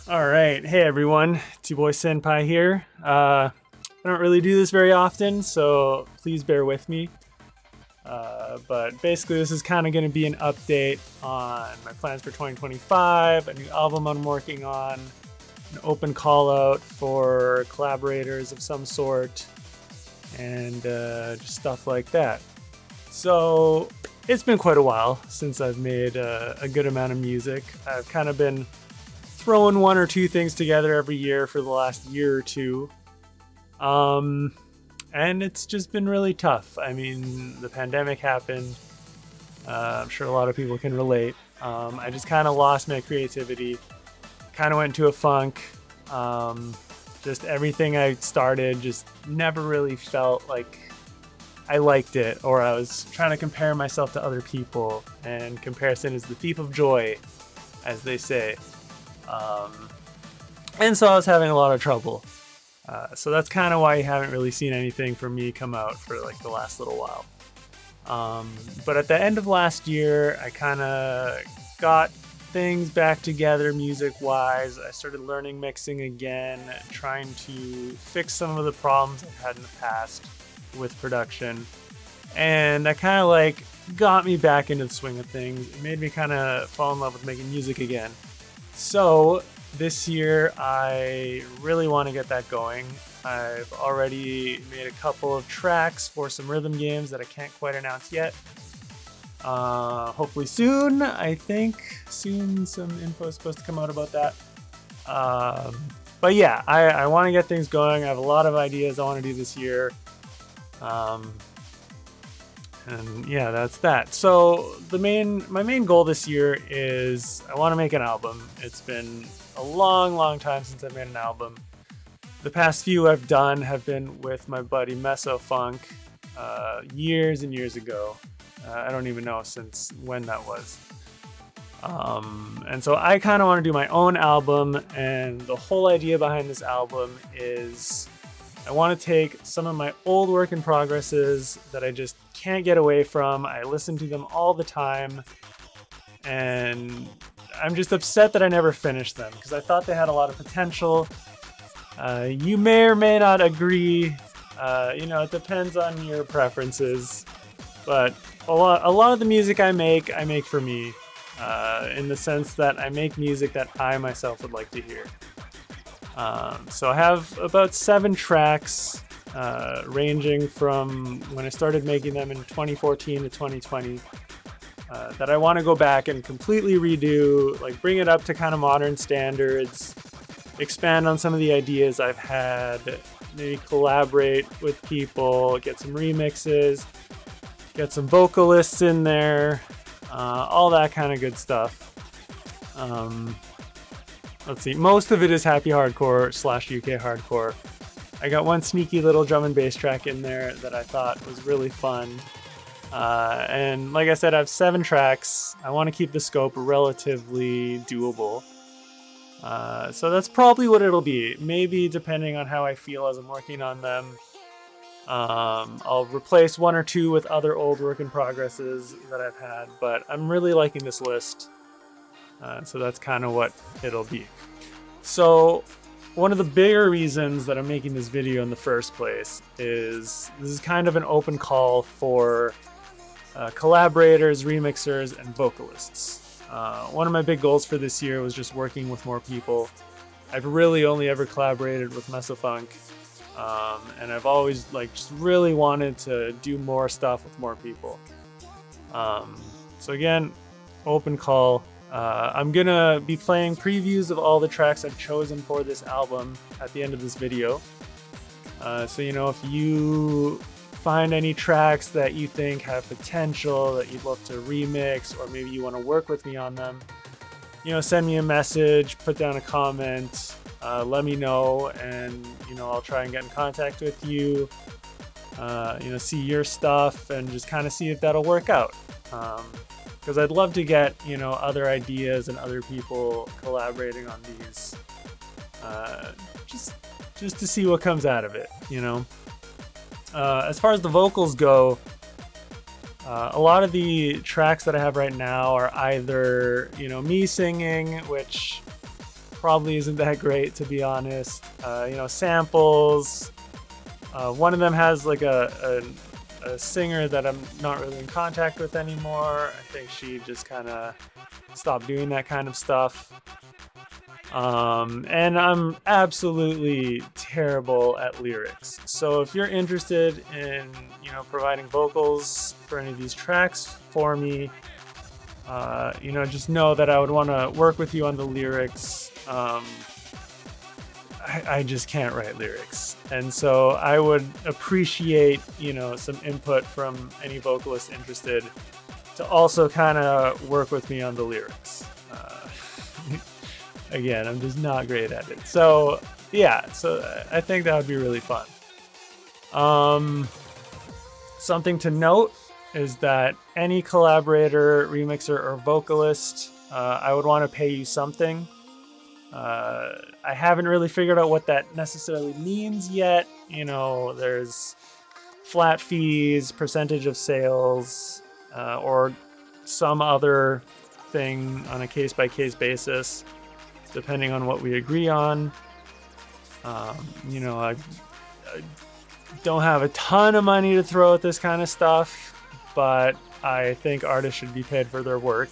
All right. Hey, everyone. It's your boy SenPi here. I don't really do this very often, so please bear with me. But basically, this is kind of going to be an update on my plans for 2025, a new album I'm working on, an open call out for collaborators of some sort, and just stuff like that. So, it's been quite a while since I've made a good amount of music. I've kind of been throwing one or two things together every year for the last year or two. And it's just been really tough. I mean, the pandemic happened. I'm sure a lot of people can relate. I just kind of lost my creativity, kind of went into a funk. Just everything I started just never really felt like I liked it, or I was trying to compare myself to other people, and comparison is the thief of joy, as they say. And so I was having a lot of trouble. So that's kind of why you haven't really seen anything from me come out for like the last little while. But at the end of last year, I kind of got things back together music-wise. I started learning mixing again, trying to fix some of the problems I've had in the past with production. And that kind of like got me back into the swing of things. It made me kind of fall in love with making music again. So this year, I really want to get that going. I've already made a couple of tracks for some rhythm games that I can't quite announce yet. Hopefully soon, I think. Soon some info is supposed to come out about that. But yeah, I want to get things going. I have a lot of ideas I want to do this year. And yeah, that's that. So my main goal this year is I want to make an album. It's been a long time since I've made an album. The past few I've done have been with my buddy Meso Funk, years and years ago. I don't even know since when that was. And so I kind of want to do my own album, and the whole idea behind this album is I want to take some of my old work in progresses that I just can't get away from. I listen to them all the time, and I'm just upset that I never finished them because I thought they had a lot of potential. You may or may not agree. It depends on your preferences. But a lot of the music I make for me, in the sense that I make music that I myself would like to hear. So I have about 7 tracks, ranging from when I started making them in 2014 to 2020, that I want to go back and completely redo, like bring it up to kind of modern standards, expand on some of the ideas I've had, maybe collaborate with people, get some remixes, get some vocalists in there, all that kind of good stuff. Let's see, most of it is happy hardcore / UK hardcore. I got one sneaky little drum and bass track in there that I thought was really fun. And like I said, I have 7 tracks. I want to keep the scope relatively doable. So that's probably what it'll be. Maybe depending on how I feel as I'm working on them. I'll replace 1 or 2 with other old work in progresses that I've had, but I'm really liking this list. So that's kind of what it'll be. So one of the bigger reasons that I'm making this video in the first place is this is kind of an open call for collaborators, remixers, and vocalists. One of my big goals for this year was just working with more people. I've really only ever collaborated with Mesofunk, and I've always just really wanted to do more stuff with more people. So again, open call. I'm gonna be playing previews of all the tracks I've chosen for this album at the end of this video. So if you find any tracks that you think have potential that you'd love to remix, or maybe you want to work with me on them, send me a message, put down a comment, let me know, and I'll try and get in contact with you, see your stuff and just kind of see if that'll work out. Because I'd love to get, other ideas and other people collaborating on these, just to see what comes out of it, As far as the vocals go, a lot of the tracks that I have right now are either, me singing, which probably isn't that great, to be honest. Samples. One of them has like a singer that I'm not really in contact with anymore. I think she just kind of stopped doing that kind of stuff. And I'm absolutely terrible at lyrics. So if you're interested in, providing vocals for any of these tracks for me, just know that I would want to work with you on the lyrics. I just can't write lyrics. And so I would appreciate, some input from any vocalist interested to also kind of work with me on the lyrics. Again, I'm just not great at it. So yeah, I think that would be really fun. Something to note is that any collaborator, remixer, or vocalist, I would want to pay you something. I haven't really figured out what that necessarily means yet. There's flat fees, percentage of sales, or some other thing on a case-by-case basis, depending on what we agree on. I don't have a ton of money to throw at this kind of stuff, but I think artists should be paid for their work,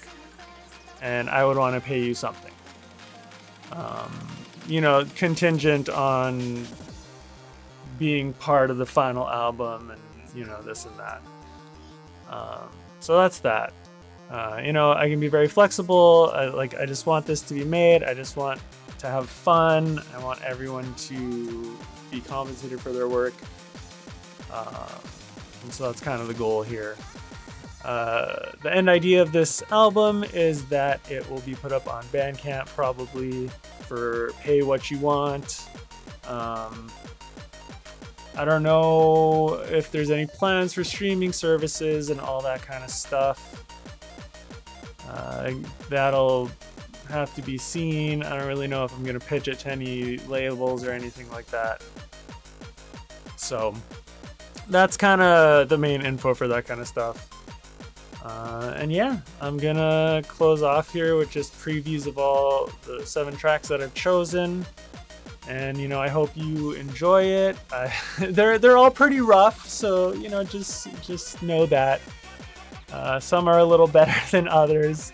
and I would want to pay you something. Contingent on being part of the final album and, this and that. So that's that. I can be very flexible. I just want this to be made. I just want to have fun. I want everyone to be compensated for their work. And so that's kind of the goal here. The end idea of this album is that it will be put up on Bandcamp probably for pay what you want. I don't know if there's any plans for streaming services and all that kind of stuff. That'll have to be seen. I don't really know if I'm going to pitch it to any labels or anything like that. So that's kind of the main info for that kind of stuff. And yeah, I'm gonna close off here with just previews of all the 7 tracks that I've chosen. And I hope you enjoy it. They're all pretty rough, so just know that. Some are a little better than others.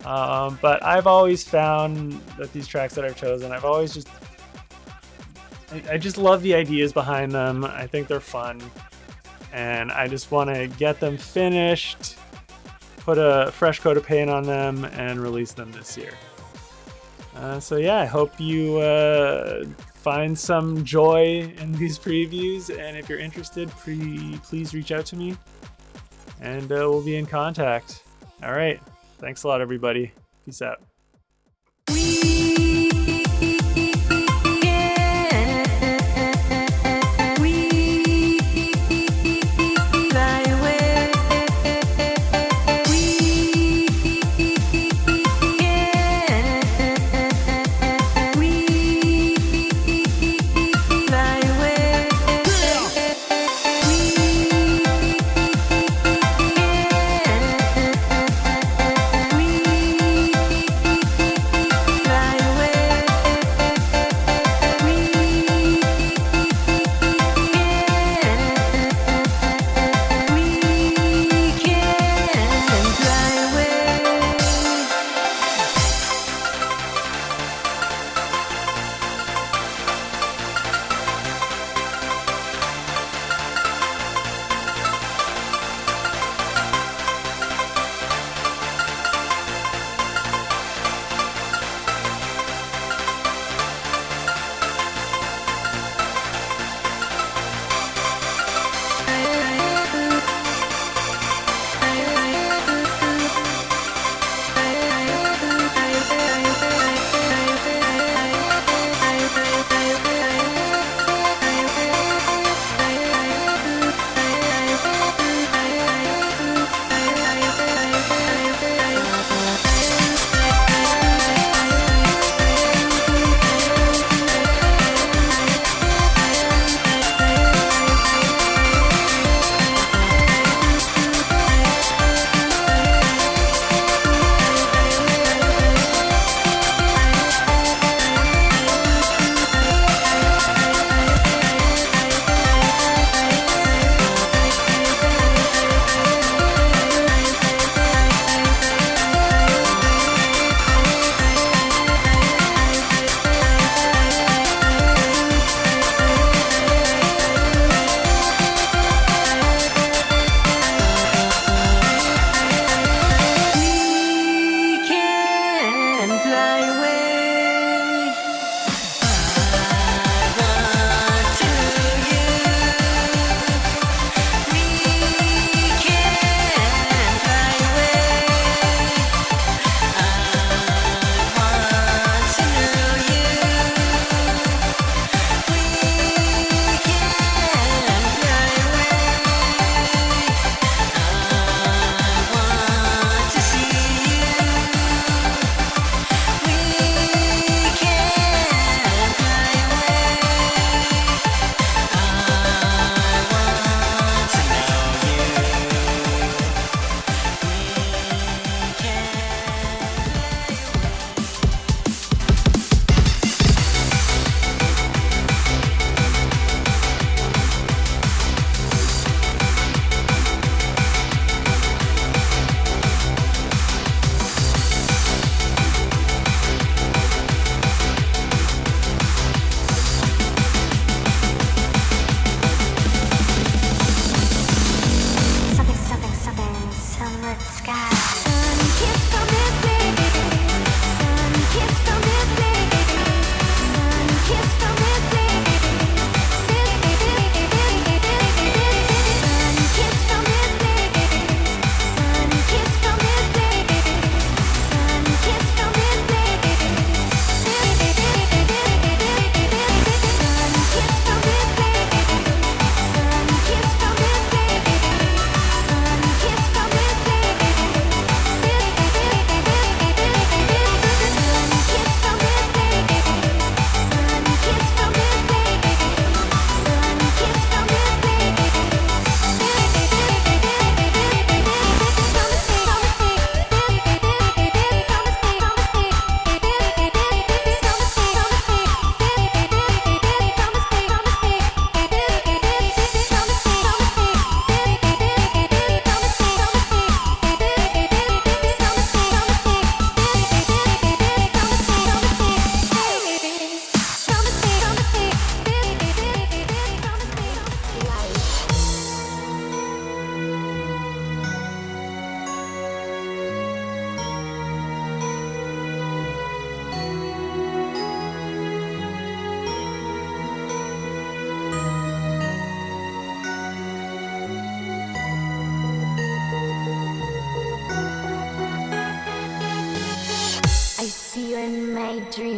But I've always found that these tracks that I've chosen, I just love the ideas behind them. I think they're fun. And I just want to get them finished, put a fresh coat of paint on them, and release them this year. So yeah, I hope you find some joy in these previews. And if you're interested, please reach out to me. And we'll be in contact. All right. Thanks a lot, everybody. Peace out.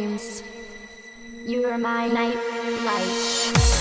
dreams. You are my night light.